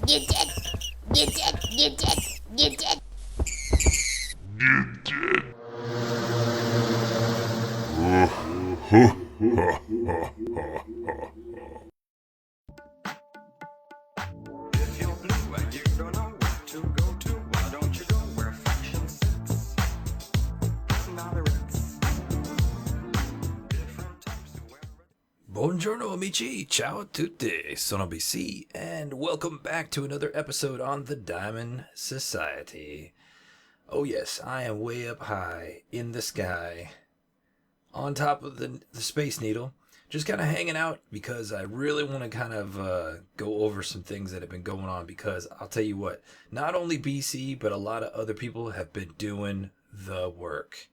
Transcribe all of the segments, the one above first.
Get dead. Get dead. Get dead. Get dead. If you're blue and you don't know where to go to, why don't you go where Frakschön sits? Now the Ritz. Different types to wear it. Buongiorno amici, ciao a tutti, sono BC, and welcome back to another episode on the Diamond Society. Oh yes, I am way up high in the sky, on top of the Space Needle, just kind of hanging out because I really want to kind of go over some things that have been going on, because I'll tell you what, not only BC, but a lot of other people have been doing the work.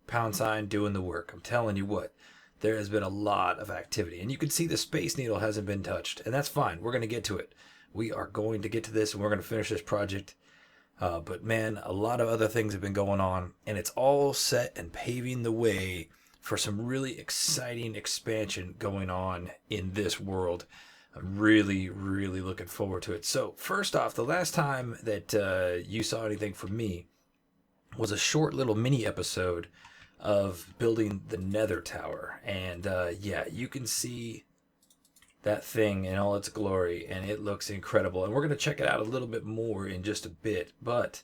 Pound sign doing the work. I'm telling you what, there has been a lot of activity, and you can see the Space Needle hasn't been touched, and that's fine. We're going to get to it. We are going to get to this, and we're going to finish this project. But man, a lot of other things have been going on, and it's all set and paving the way for some really exciting expansion going on in this world. I'm really, really looking forward to it. So first off, the last time that you saw anything from me was a short little mini episode of building the Nether Tower. And yeah, you can see that thing in all its glory, and it looks incredible. And we're going to check it out a little bit more in just a bit. But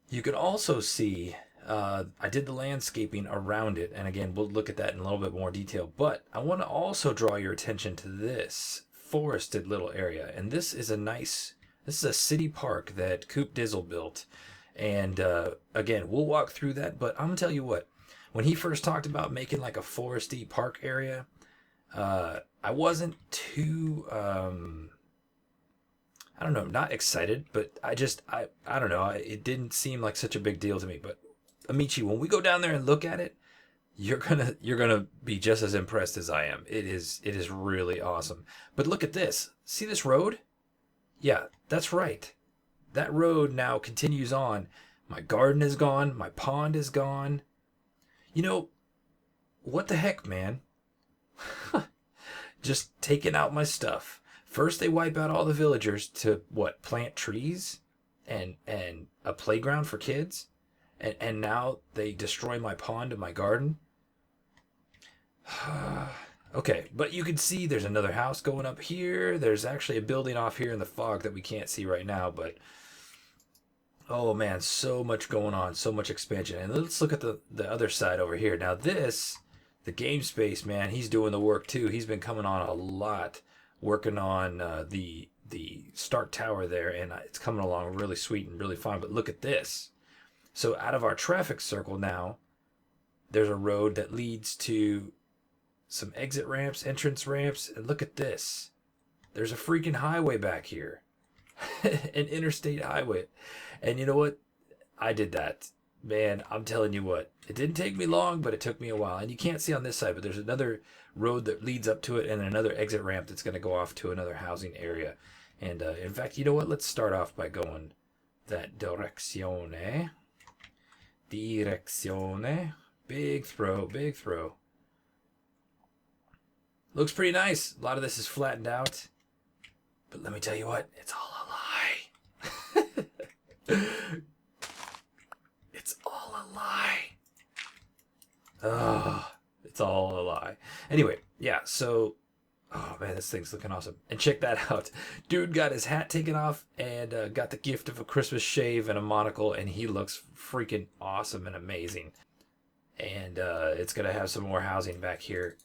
you can also see I did the landscaping around it, and again, we'll look at that in a little bit more detail. But I want to also draw your attention to this forested little area. And this is a city park that Coop Dizzle built. And again, we'll walk through that. But I'm going to tell you what, when he first talked about making like a foresty park area, I wasn't too, I don't know, not excited, but I don't know, it didn't seem like such a big deal to me. But Amici, when we go down there and look at it, you're gonna be just as impressed as I am. It is really awesome. But look at this. See this road? Yeah, that's right. That road now continues on. My garden is gone. My pond is gone. You know, what the heck, man? Just taking out my stuff. First they wipe out all the villagers to what, plant trees and a playground for kids, and now they destroy my pond and my garden. Okay, but you can see there's another house going up here. There's actually a building off here in the fog that we can't see right now, but oh man, so much going on, so much expansion. And let's look at the other side over here. Now this, the game space, man, he's doing the work too. He's been coming on a lot, working on the Stark Tower there, and it's coming along really sweet and really fun. But look at this. So out of our traffic circle now, there's a road that leads to some exit ramps, entrance ramps, and look at this. There's a freaking highway back here. An interstate highway. And you know what? I did that. Man, I'm telling you what, it didn't take me long, but it took me a while. And you can't see on this side, but there's another road that leads up to it, and another exit ramp that's going to go off to another housing area. And in fact, you know what? Let's start off by going that direzione. Direzione. Big throw, big throw. Looks pretty nice. A lot of this is flattened out. But let me tell you what, it's all a lie. It's all a lie. Oh, it's all a lie. Anyway, yeah, so, oh man, this thing's looking awesome. And check that out. Dude got his hat taken off and got the gift of a Christmas shave and a monocle, and he looks freaking awesome and amazing. And it's going to have some more housing back here,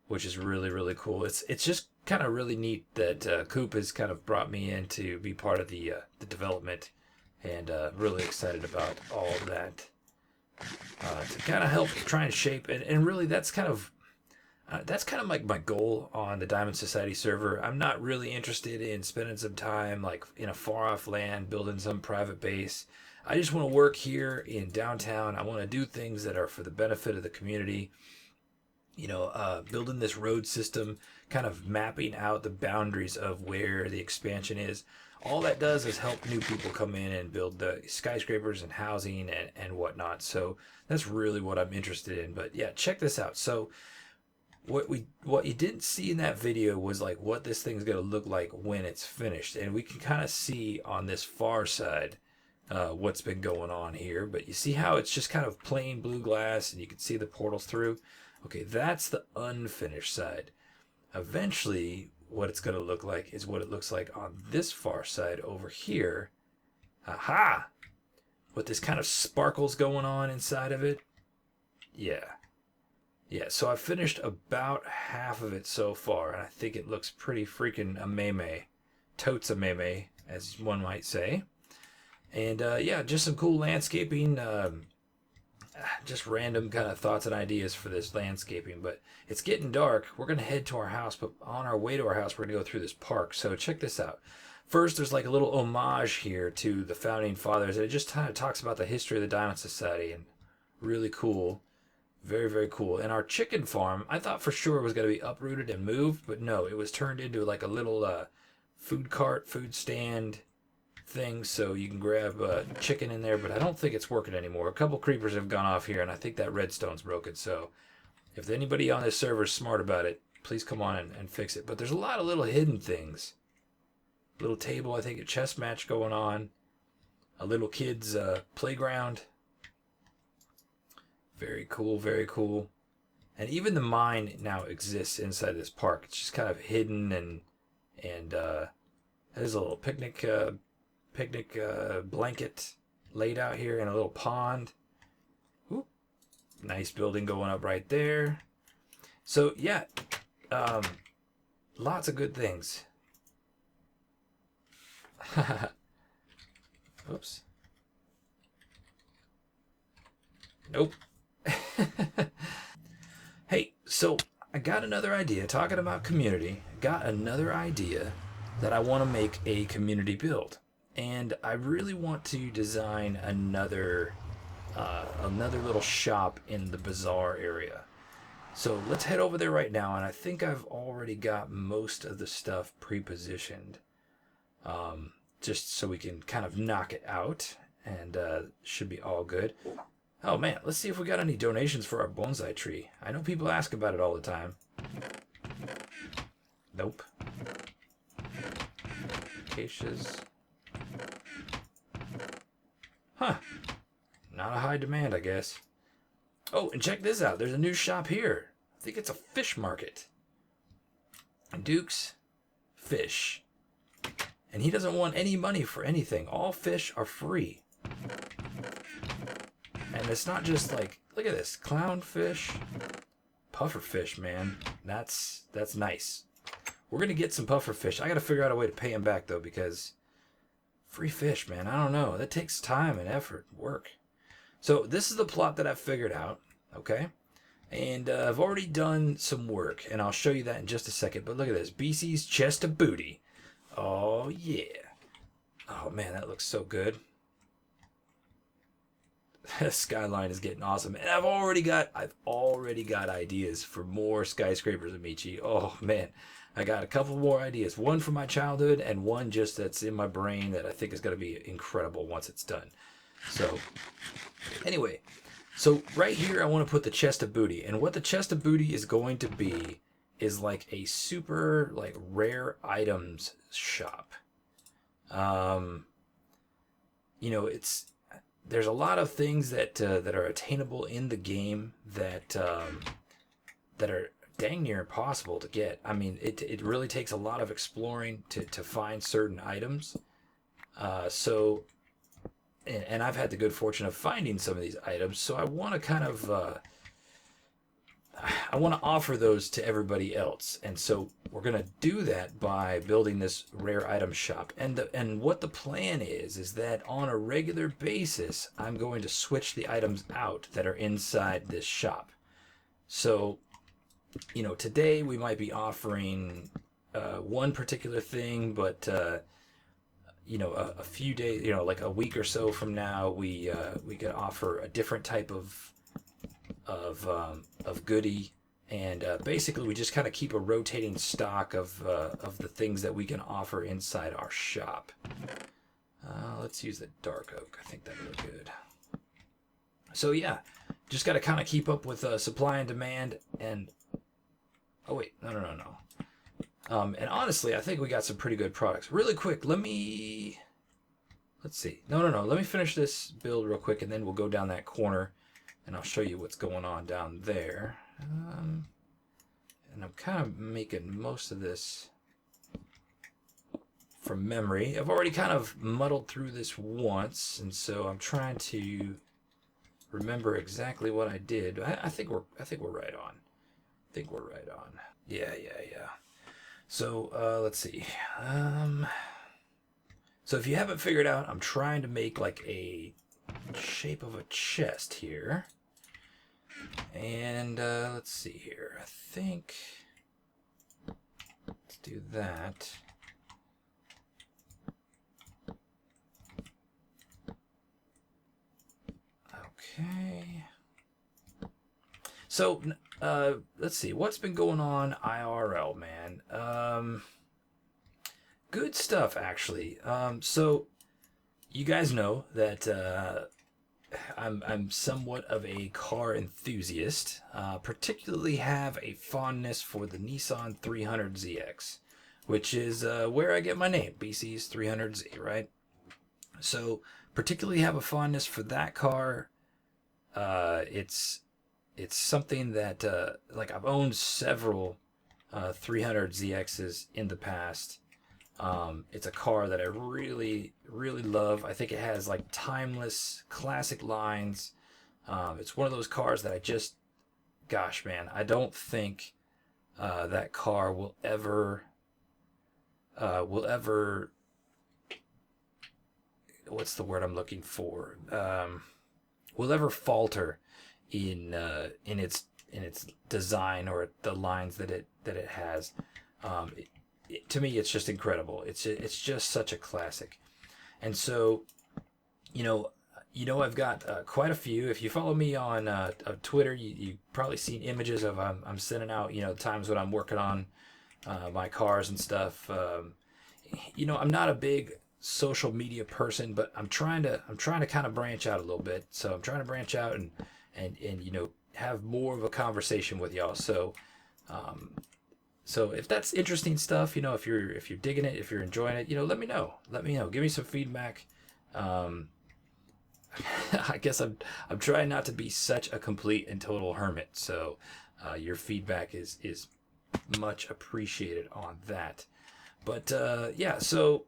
which is really, really cool. It's just kind of really neat that Coop has kind of brought me in to be part of the development, and really excited about all of that to kind of help try and shape, and really that's kind of like my goal on the Diamond Society server. I'm not really interested in spending some time like in a far off land building some private base. I just want to work here in downtown. I want to do things that are for the benefit of the community. You know, building this road system, kind of mapping out the boundaries of where the expansion is. All that does is help new people come in and build the skyscrapers and housing and whatnot. So that's really what I'm interested in. But yeah, check this out. So what you didn't see in that video was like what this thing's gonna look like when it's finished, and we can kind of see on this far side what's been going on here. But you see how it's just kind of plain blue glass, and you can see the portals through. Okay, that's the unfinished side. Eventually, what it's gonna look like is what it looks like on this far side over here. Aha! With this kind of sparkles going on inside of it. Yeah. Yeah, so I've finished about half of it so far, and I think it looks pretty freaking ameme. Totes ameme, as one might say. And yeah, just some cool landscaping, just random kind of thoughts and ideas for this landscaping. But it's getting dark. We're going to head to our house, but on our way to our house, we're going to go through this park. So check this out. First, there's like a little homage here to the founding fathers, and it just kind of talks about the history of the Diamond Society, and really cool. Very, very cool. And our chicken farm, I thought for sure it was going to be uprooted and moved, but no, it was turned into like a little food cart, food stand thing, so you can grab chicken in there, but I don't think it's working anymore. A couple creepers have gone off here, and I think that redstone's broken, so if anybody on this server is smart about it, please come on and fix it. But there's a lot of little hidden things. Little table, I think a chess match going on. A little kid's playground. Very cool, very cool. And even the mine now exists inside this park. It's just kind of hidden, and there's a little picnic blanket laid out here in a little pond. Ooh, nice building going up right there. So yeah, lots of good things. Oops. Nope. Hey, so I got another idea. Talking about community, got another idea that I want to make a community build, and I really want to design another little shop in the bazaar area. So let's head over there right now, and I think I've already got most of the stuff pre-positioned, just so we can kind of knock it out, and should be all good. Oh man, let's see if we got any donations for our bonsai tree. I know people ask about it all the time. Nope. Acacias. Huh. Not a high demand, I guess. Oh, and check this out. There's a new shop here. I think it's a fish market. Duke's Fish. And he doesn't want any money for anything. All fish are free. And it's not just like, look at this, clownfish, pufferfish, man. That's nice. We're gonna get some pufferfish. I gotta figure out a way to pay him back though, because free fish, man. I don't know. That takes time and effort, work. So this is the plot that I've figured out, okay? And I've already done some work, and I'll show you that in just a second. But look at this, BC's chest of booty. Oh yeah. Oh man, that looks so good. Skyline is getting awesome, and I've already got ideas for more skyscrapers, Amici. Oh man, I got a couple more ideas. One from my childhood, and one just that's in my brain that I think is going to be incredible once it's done. So anyway, so right here I want to put the chest of booty, and what the chest of booty is going to be is like a super like rare items shop. You know, there's a lot of things that are attainable in the game that are dang near impossible to get. I mean, it really takes a lot of exploring to find certain items. So, and I've had the good fortune of finding some of these items. So I want to kind of I want to offer those to everybody else, and so we're gonna do that by building this rare item shop. And what the plan is that on a regular basis, I'm going to switch the items out that are inside this shop. So, you know, today we might be offering one particular thing, but you know, a few days, you know, like a week or so from now, we could offer a different type of goodie, and basically we just kind of keep a rotating stock of the things that we can offer inside our shop. Let's use the dark oak. I think that'll look good. So yeah, just got to kind of keep up with supply and demand, and Oh wait, no. And honestly, I think we got some pretty good products. Really quick, let's see. No. Let me finish this build real quick, and then we'll go down that corner, and I'll show you what's going on down there. And I'm kind of making most of this from memory. I've already kind of muddled through this once, and so I'm trying to remember exactly what I did. I think we're right on. Yeah. So let's see. So if you haven't figured out, I'm trying to make like a shape of a chest here. And let's see here. I think let's do that. Okay. So let's see what's been going on IRL, man. Good stuff actually. So you guys know that I'm somewhat of a car enthusiast. Particularly have a fondness for the Nissan 300ZX, which is where I get my name, BCs300z, right? So particularly have a fondness for that car. It's something that like I've owned several 300ZXs in the past. It's a car that I really love. I think it has like timeless classic lines. It's one of those cars that gosh man, I don't think that car will ever what's the word I'm looking for? Will ever falter in its design or the lines that it has. To me, it's just incredible. It's just such a classic. And so, I've got quite a few. If you follow me on Twitter, you probably seen images of I'm sending out times when I'm working on my cars and stuff. I'm not a big social media person, but I'm trying to kind of branch out a little bit. So I'm trying to branch out and have more of a conversation with y'all. So so if that's interesting stuff, if you're digging it, if you're enjoying it, let me know. Give me some feedback. I guess I'm trying not to be such a complete and total hermit. So your feedback is much appreciated on that. But yeah, so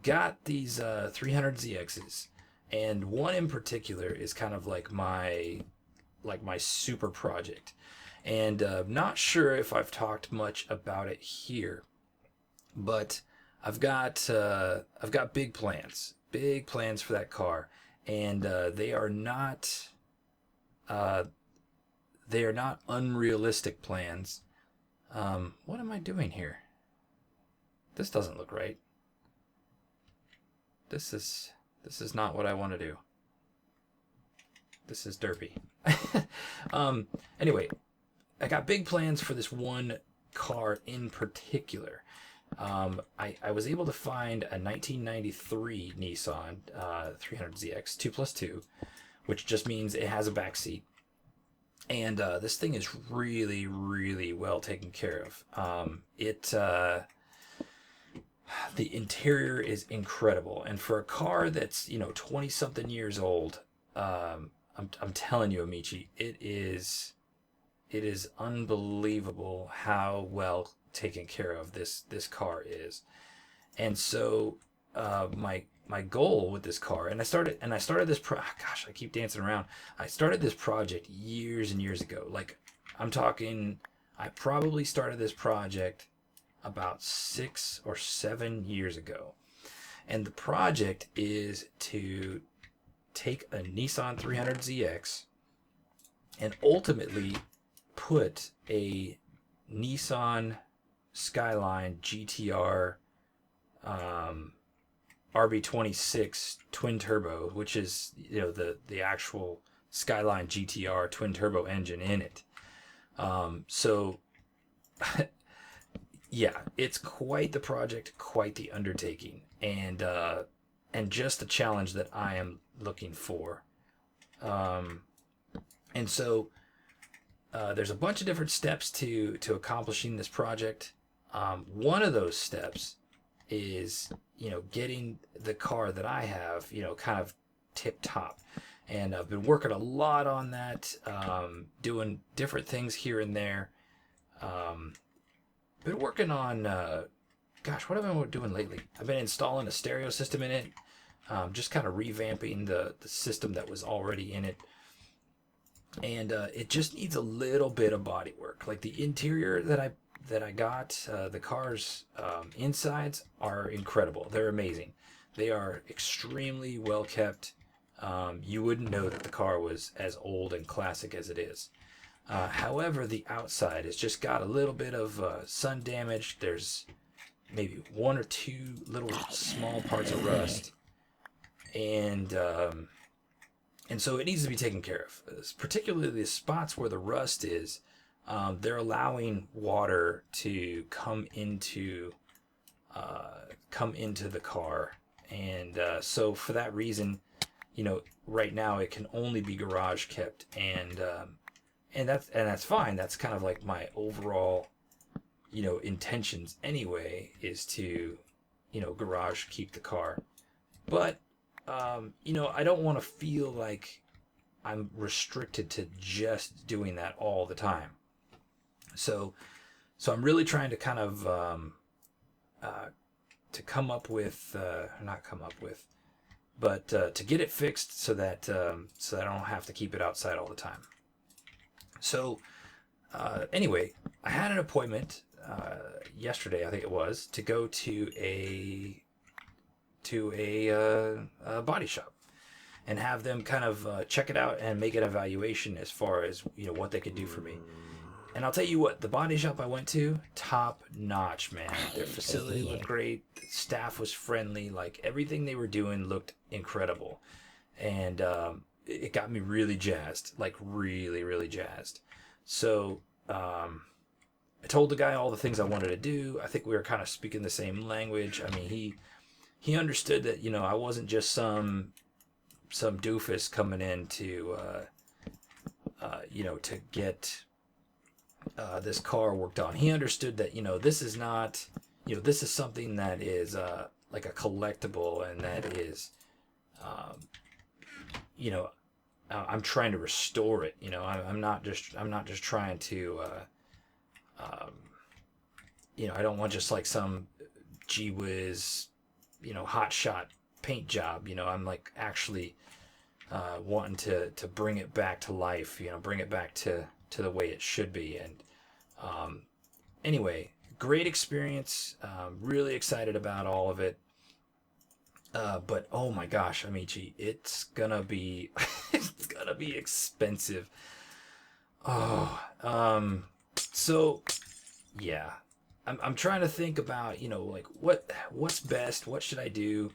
got these 300ZXs, and one in particular is kind of like my super project. And not sure if I've talked much about it here, but I've got big plans for that car, and they are not unrealistic plans. What am I doing here? This doesn't look right. This is not what I want to do. This is derpy. Anyway, I got big plans for this one car in particular. I was able to find a 1993 Nissan 300ZX 2+2, which just means it has a back seat. And this thing is really well taken care of. The interior is incredible, and for a car that's 20 something years old, I'm telling you, Amici, it is unbelievable how well taken care of this car is. And so my goal with this car, and I started this gosh, I keep dancing around. I started this project years and years ago. Like, I'm talking, I probably started this project about 6 or 7 years ago. And the project is to take a Nissan 300ZX and ultimately put a Nissan Skyline GTR RB26 twin turbo, which is the actual Skyline GTR twin turbo engine in it. So yeah, it's quite the project, quite the undertaking, and just the challenge that I am looking for. And so there's a bunch of different steps to accomplishing this project. One of those steps is, getting the car that I have, kind of tip top. And I've been working a lot on that, doing different things here and there. Been working on, gosh, what have I been doing lately? I've been installing a stereo system in it, just kind of revamping the system that was already in it. And it just needs a little bit of body work. Like the interior that I got, the car's insides are incredible. They're amazing. They are extremely well kept. You wouldn't know that the car was as old and classic as it is. However, the outside has just got a little bit of sun damage. There's maybe one or two little small parts of rust, and so it needs to be taken care of. Particularly the spots where the rust is, they're allowing water to come into the car, and so for that reason, right now it can only be garage kept, and that's fine. That's kind of like my overall, intentions anyway, is to, garage keep the car. But, I don't want to feel like I'm restricted to just doing that all the time. So I'm really trying to kind of, to come up with, not come up with, but to get it fixed so that I don't have to keep it outside all the time. So, anyway, I had an appointment yesterday, I think it was, to go to a body shop and have them kind of check it out and make an evaluation as far as what they could do for me. And I'll tell you what, the body shop I went to, top notch, man. Their facility looked great. The staff was friendly. Like, everything they were doing looked incredible. And it got me really jazzed, like really, really jazzed. So I told the guy all the things I wanted to do. I think we were kind of speaking the same language. I mean, he understood that, I wasn't just some doofus coming in to to get this car worked on. He understood that, this is not, this is something that is like a collectible, and that is, I'm trying to restore it. I'm not just trying to, I don't want just like some gee whiz, hot shot paint job. I'm like actually wanting to bring it back to life. Bring it back to the way it should be. And anyway, great experience. Really excited about all of it. But oh my gosh, Amici, it's gonna be it's gonna be expensive. Oh, so yeah, I'm trying to think about, like what's best, what should I do?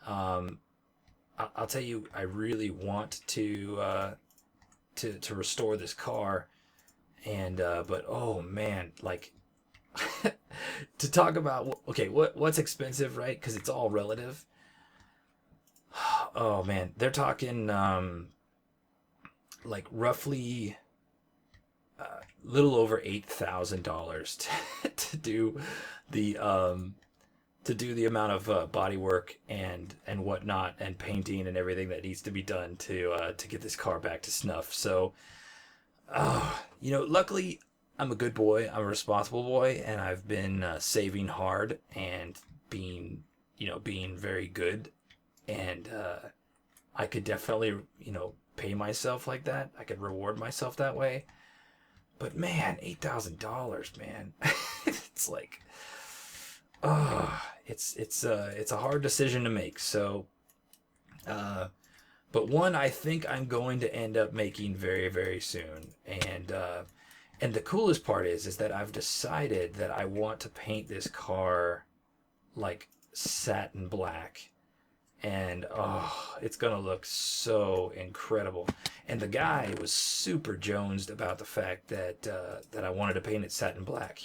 I'll tell you, I really want to restore this car, and but oh man, like to talk about, okay, what's expensive, right? Because it's all relative. Oh man, they're talking like roughly little over $8,000 to do the amount of body work and whatnot, and painting and everything that needs to be done to get this car back to snuff. So, luckily I'm a good boy. I'm a responsible boy, and I've been saving hard and being very good. And I could definitely, pay myself like that. I could reward myself that way. But man, $8,000, man. It's like, it's a hard decision to make. So, but one I think I'm going to end up making very, very soon. And the coolest part is that I've decided that I want to paint this car like satin black. And it's gonna look so incredible. And the guy was super jonesed about the fact that I wanted to paint it satin black.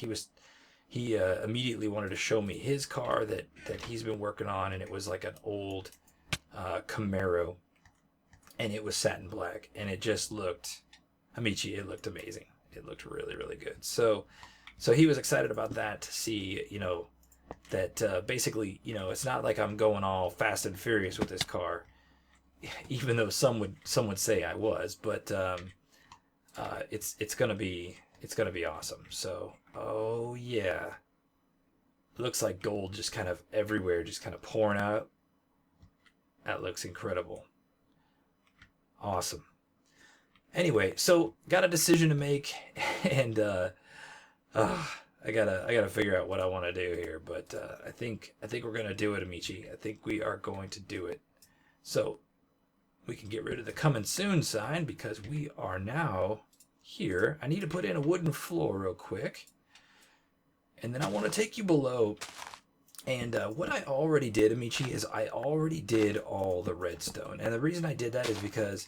He immediately wanted to show me his car that he's been working on, and it was like an old Camaro, and it was satin black, and it just looked, Amici, it looked amazing. It looked really, really good. So he was excited about that, to see, that basically, it's not like I'm going all fast and furious with this car, even though some would say I was, but it's gonna be awesome. So, oh yeah, looks like gold just kind of everywhere, just kind of pouring out. That looks incredible. Awesome. Anyway, so got a decision to make, and I gotta figure out what I want to do here. But I think we're gonna do it, Amici. I think we are going to do it. So we can get rid of the coming soon sign, because we are now here. I need to put in a wooden floor real quick, and then I want to take you below. And what I already did, Amici, is I already did all the redstone. And the reason I did that is because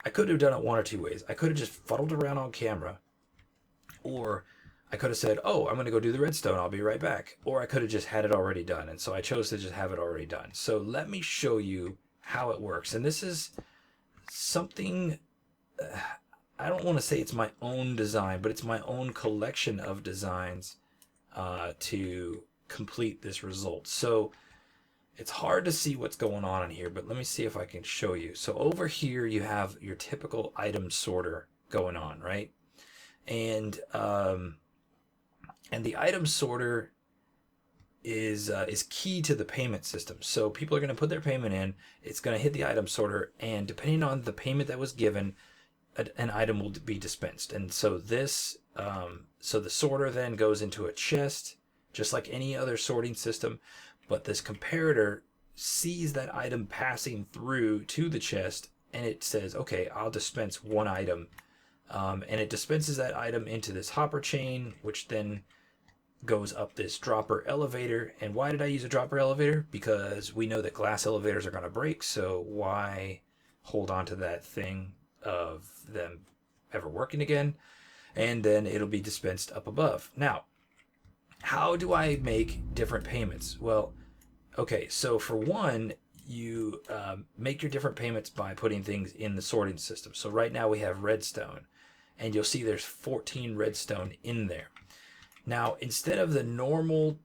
I could have done it one or two ways. I could have just fuddled around on camera, or I could have said, oh, I'm going to go do the redstone, I'll be right back. Or I could have just had it already done. And so I chose to just have it already done. So let me show you how it works. And this is something, I don't want to say it's my own design, but it's my own collection of designs to complete this result. So it's hard to see what's going on in here, but let me see if I can show you. So over here you have your typical item sorter going on, right? And the item sorter is key to the payment system. So people are going to put their payment in, it's going to hit the item sorter, and depending on the payment that was given, an item will be dispensed. And so this, so the sorter then goes into a chest, just like any other sorting system, but this comparator sees that item passing through to the chest, and it says, okay, I'll dispense one item, and it dispenses that item into this hopper chain, which then goes up this dropper elevator. And why did I use a dropper elevator? Because we know that glass elevators are going to break, so why hold on to that thing of them ever working again? And then it'll be dispensed up above. Now, how do I make different payments? Well, okay, so for one, you make your different payments by putting things in the sorting system. So right now we have redstone, and you'll see there's 14 redstone in there. Now, instead of the normal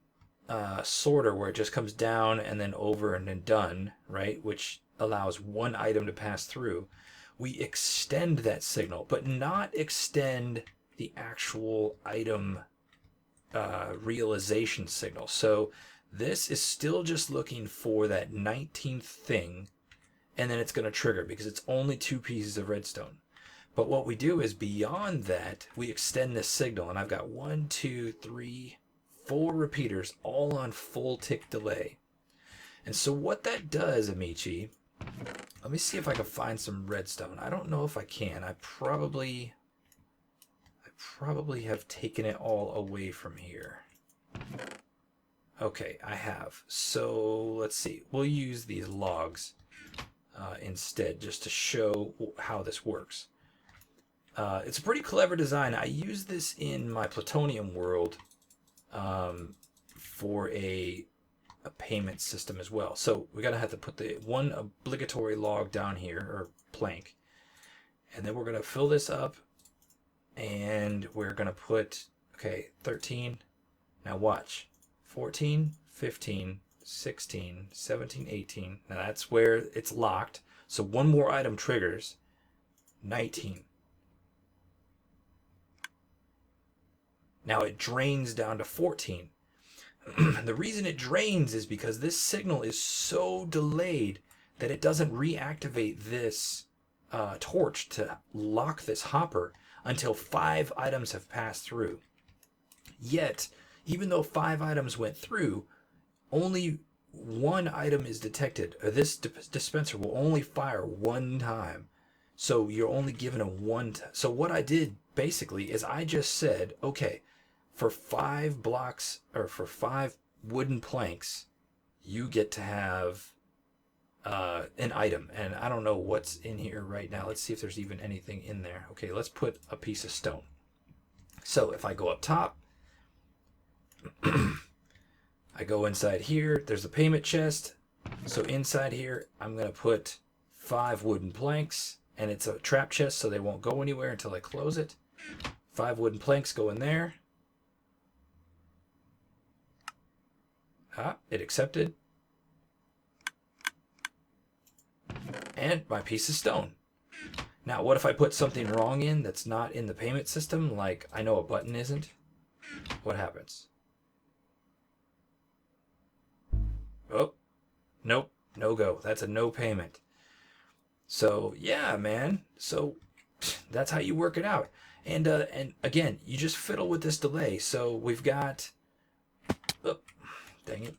sorter where it just comes down and then over and then done, right, which allows one item to pass through, we extend that signal, but not extend the actual item realization signal. So this is still just looking for that 19th thing, and then it's going to trigger because it's only 2 pieces of redstone. But what we do is beyond that, we extend this signal, and I've got 1, 2, 3, 4 repeaters all on full tick delay. And so what that does, Amici, let me see if I can find some redstone. I don't know if I can. I probably have taken it all away from here. Okay, I have. So let's see. We'll use these logs instead, just to show how this works. It's a pretty clever design. I use this in my plutonium world for a payment system as well. So we're gonna have to put the one obligatory log down here, or plank, and then we're gonna fill this up, and we're gonna put, okay, 13. Now watch, 14, 15, 16, 17, 18. Now that's where it's locked. So one more item triggers. 19. Now it drains down to 14. The reason it drains is because this signal is so delayed that it doesn't reactivate this torch to lock this hopper until 5 items have passed through. Yet, even though 5 items went through, only 1 item is detected, or this dispenser will only fire 1 time. So you're only given a 1 so what I did basically is I just said, okay, for 5 blocks, or for 5 wooden planks, you get to have an item. And I don't know what's in here right now. Let's see if there's even anything in there. Okay, let's put a piece of stone. So if I go up top, I go inside here, there's a payment chest. So inside here, I'm going to put 5 wooden planks, and it's a trap chest, so they won't go anywhere until I close it. 5 wooden planks go in there. Ah, it accepted. And my piece of stone. Now, what if I put something wrong in that's not in the payment system? Like, I know a button isn't. What happens? Oh, nope, no go. That's a no payment. So, yeah, man. So, that's how you work it out. And again, you just fiddle with this delay. So, we've got... Oh, dang it.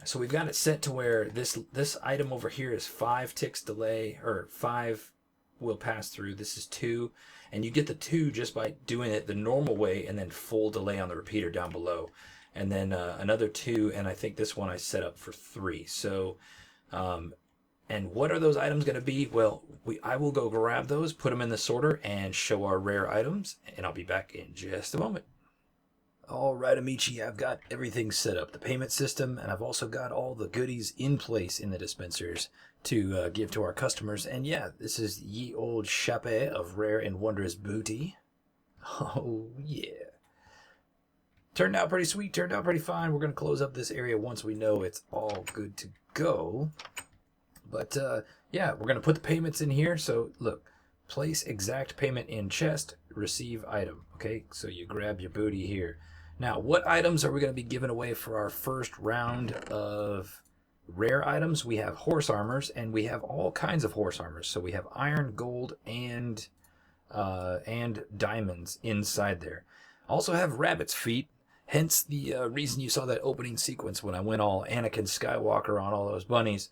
So we've got it set to where this item over here is 5 ticks delay, or 5 will pass through. This is 2, and you get the 2 just by doing it the normal way, and then full delay on the repeater down below, and then another 2, and I think this one I set up for 3. So, and what are those items going to be? Well, I will go grab those, put them in the sorter, and show our rare items, and I'll be back in just a moment. All right, Amici, I've got everything set up, the payment system, and I've also got all the goodies in place in the dispensers to give to our customers. And yeah, this is ye old chape of rare and wondrous booty. Oh, yeah. Turned out pretty sweet, turned out pretty fine. We're going to close up this area once we know it's all good to go. But yeah, we're going to put the payments in here. So look, place exact payment in chest, receive item. Okay, so you grab your booty here. Now, what items are we going to be giving away for our first round of rare items? We have horse armors, and we have all kinds of horse armors. So we have iron, gold, and diamonds inside there. Also have rabbit's feet, hence the reason you saw that opening sequence when I went all Anakin Skywalker on all those bunnies.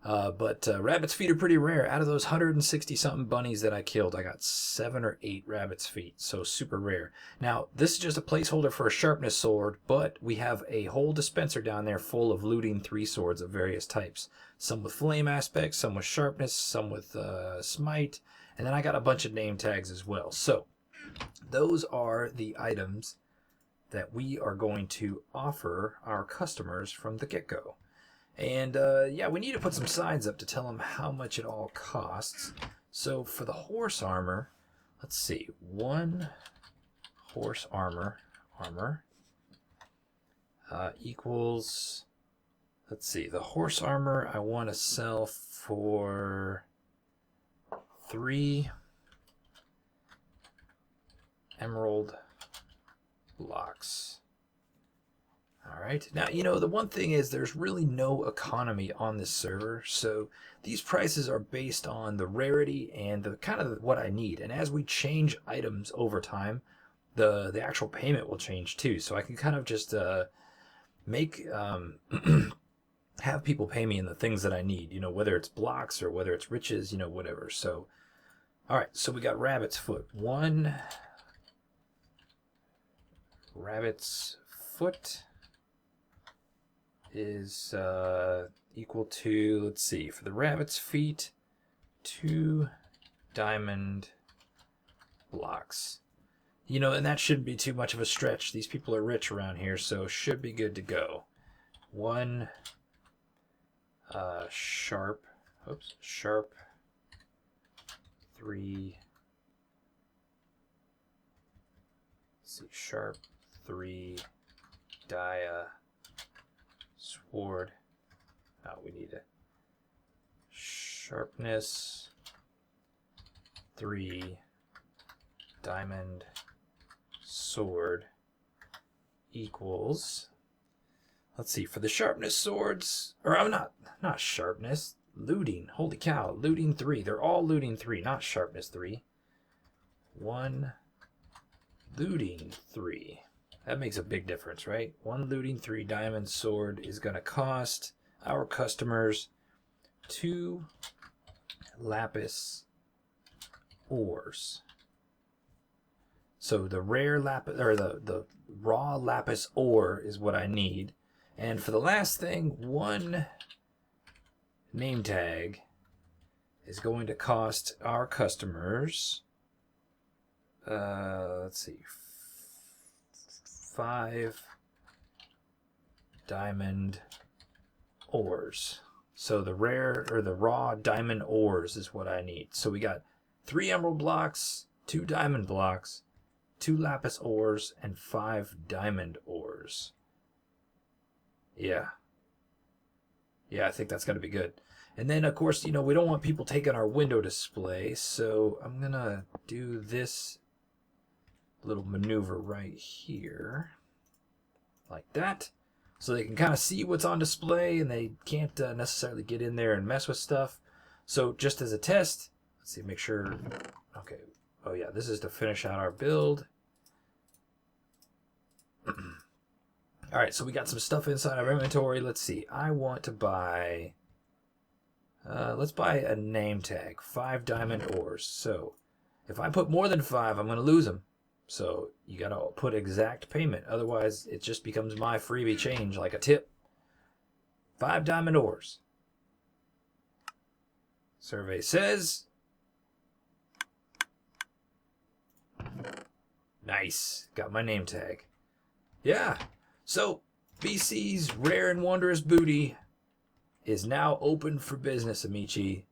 But rabbit's feet are pretty rare. Out of those 160-something bunnies that I killed, I got 7 or 8 rabbit's feet, so super rare. Now, this is just a placeholder for a sharpness sword, but we have a whole dispenser down there full of looting 3 swords of various types. Some with flame aspects, some with sharpness, some with smite, and then I got a bunch of name tags as well. So, those are the items that we are going to offer our customers from the get-go. And yeah, we need to put some signs up to tell them how much it all costs. So for the horse armor, let's see, 1 horse armor equals, let's see, the horse armor I want to sell for 3 emerald blocks. All right. Now, you know, the one thing is there's really no economy on this server. So these prices are based on the rarity and the kind of what I need. And as we change items over time, the actual payment will change too. So I can kind of just make have people pay me in the things that I need, you know, whether it's blocks or whether it's riches, you know, whatever. So, all right. So we got rabbit's foot. 1 rabbit's foot is equal to, let's see, for the rabbit's feet, 2 diamond blocks. You know, and that shouldn't be too much of a stretch. These people are rich around here, so should be good to go. 1 sharp 3, let's see, sharp 3 dia sword. Now we need a sharpness 3 diamond sword equals, let's see, for the sharpness swords, or I'm not sharpness, looting, holy cow, looting 3. They're all looting 3, not sharpness 3. 1 looting 3. That makes a big difference, right? 1 looting 3 diamond sword is going to cost our customers 2 lapis ores. So the rare lapis, or the raw lapis ore is what I need. And for the last thing, 1 name tag is going to cost our customers, let's see, 5 diamond ores. So the rare, or the raw diamond ores is what I need. So we got 3 emerald blocks, 2 diamond blocks, 2 lapis ores, and 5 diamond ores. Yeah. Yeah, I think that's going to be good. And then, of course, we don't want people taking our window display, so I'm going to do this little maneuver right here, like that, so they can kind of see what's on display, and they can't necessarily get in there and mess with stuff. So just as a test, let's see, make sure, okay, oh yeah, this is to finish out our build. All right, so we got some stuff inside our inventory. Let's see. I want to buy, let's buy a name tag, 5 diamond ores. So if I put more than 5, I'm going to lose them. So you got to put exact payment. Otherwise, it just becomes my freebie change, like a tip. 5 diamond ores. Survey says. Nice. Got my name tag. Yeah. So, BC's Rare and Wondrous Booty is now open for business, Amici.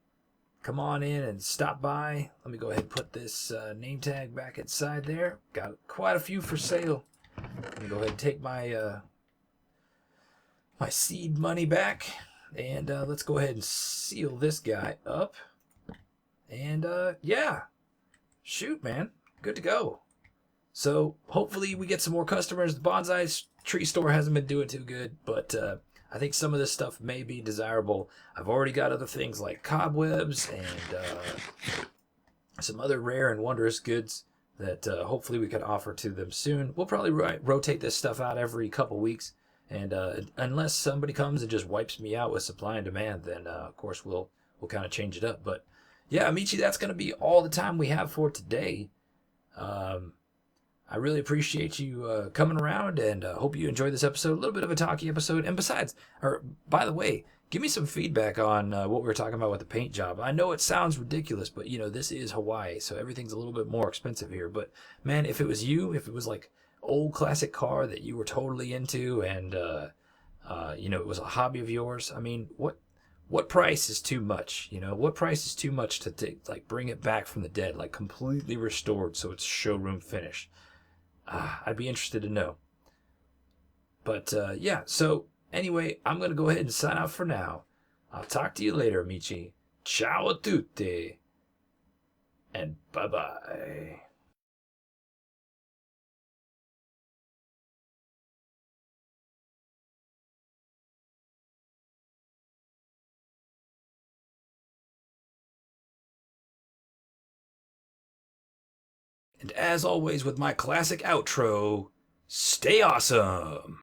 Come on in and stop by. Let me go ahead and put this name tag back inside there. Got quite a few for sale. Let me go ahead and take my my seed money back. And let's go ahead and seal this guy up. And yeah. Shoot, man. Good to go. So hopefully we get some more customers. The bonsai tree store hasn't been doing too good, but I think some of this stuff may be desirable. I've already got other things like cobwebs and some other rare and wondrous goods that hopefully we can offer to them soon. We'll probably rotate this stuff out every couple weeks, and unless somebody comes and just wipes me out with supply and demand, then of course we'll kind of change it up. But yeah, Amici, that's going to be all the time we have for today. I really appreciate you coming around, and hope you enjoyed this episode. A little bit of a talky episode. And besides, or by the way, give me some feedback on what we were talking about with the paint job. I know it sounds ridiculous, but this is Hawaii, so everything's a little bit more expensive here. But man, if it was you, if it was like old classic car that you were totally into, and it was a hobby of yours, I mean, what price is too much? What price is too much to take, like, bring it back from the dead, like completely restored so it's showroom finished? I'd be interested to know. But yeah, so anyway, I'm going to go ahead and sign out for now. I'll talk to you later, amici. Ciao a tutti. And bye-bye. And as always with my classic outro, stay awesome.